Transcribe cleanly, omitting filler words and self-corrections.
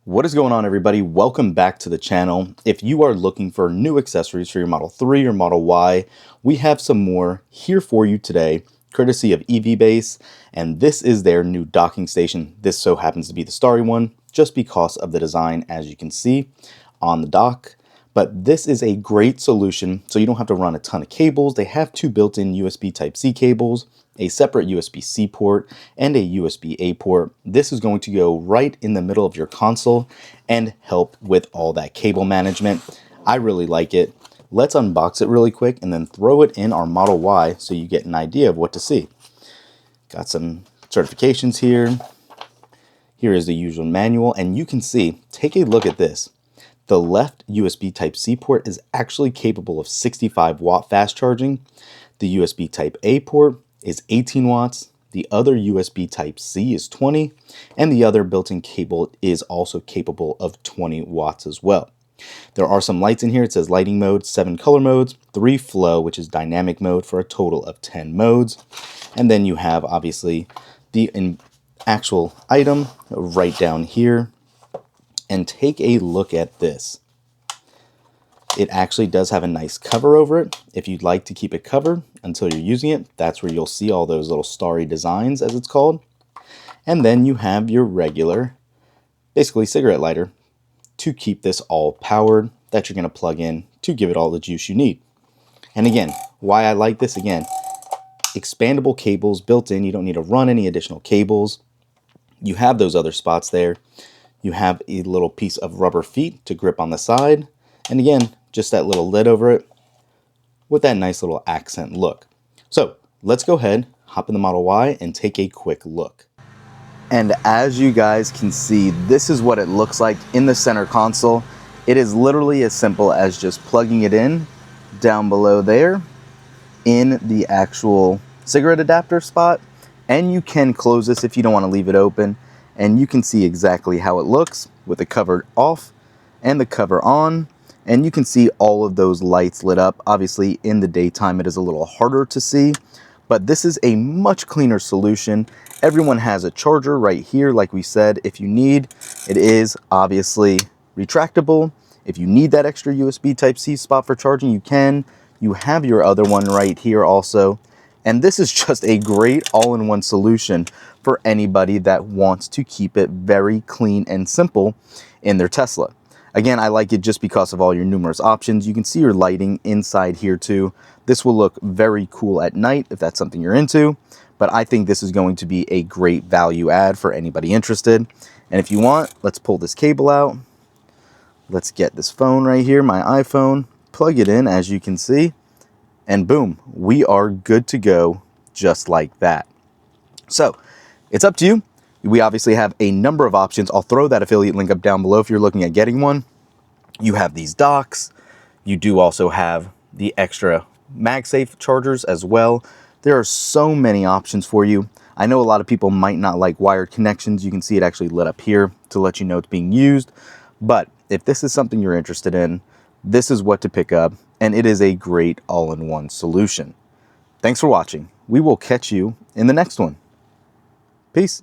What is going on, everybody? Welcome back to the channel. If you are looking for new accessories for your Model 3 or Model Y, we have some more here for you today, courtesy of EVBase, and this is their new docking station. This so happens to be the starry one, just because of the design, as you can see on the dock. But this is a great solution, so you don't have to run a ton of cables. They have two built-in USB Type-C cables, a separate USB-C port, and a USB-A port. This is going to go right in the middle of your console and help with all that cable management. I really like it. Let's unbox it really quick and then throw it in our Model Y so you get an idea of what to see. Got some certifications here. Here is the usual manual, and you can see, take a look at this. The left USB Type-C port is actually capable of 65 watt fast charging. The USB Type-A port is 18 watts. The other USB Type-C is 20, and the other built-in cable is also capable of 20 watts as well. There are some lights in here. It says lighting mode, 7 color modes, 3 flow, which is dynamic mode, for a total of 10 modes. And then you have obviously the actual item right down here. And take a look at this. It actually does have a nice cover over it. If you'd like to keep it covered until you're using it, that's where you'll see all those little starry designs, as it's called. And then you have your regular, basically cigarette lighter, to keep this all powered, that you're going to plug in to give it all the juice you need. And again, why I like this, again, expandable cables built in. You don't need to run any additional cables. You have those other spots there. You have a little piece of rubber feet to grip on the side. And again, just that little lid over it with that nice little accent look. So let's go ahead, hop in the Model Y and take a quick look. And as you guys can see, this is what it looks like in the center console. It is literally as simple as just plugging it in down below there in the actual cigarette adapter spot. And you can close this if you don't want to leave it open. And you can see exactly how it looks with the cover off and the cover on. And you can see all of those lights lit up. Obviously, in the daytime, it is a little harder to see, but this is a much cleaner solution. Everyone has a charger right here, like we said, if you need. It is obviously retractable. If you need that extra USB Type-C spot for charging, you can. You have your other one right here also. And this is just a great all-in-one solution for anybody that wants to keep it very clean and simple in their Tesla. Again, I like it just because of all your numerous options. You can see your lighting inside here too. This will look very cool at night if that's something you're into, but I think this is going to be a great value add for anybody interested. And if you want, let's pull this cable out. Let's get this phone right here, my iPhone, plug it in, as you can see. And boom, we are good to go just like that. So it's up to you. We obviously have a number of options. I'll throw that affiliate link up down below if you're looking at getting one. You have these docks. You do also have the extra MagSafe chargers as well. There are so many options for you. I know a lot of people might not like wired connections. You can see it actually lit up here to let you know it's being used. But if this is something you're interested in, this is what to pick up. And it is a great all-in-one solution. Thanks for watching. We will catch you in the next one. Peace.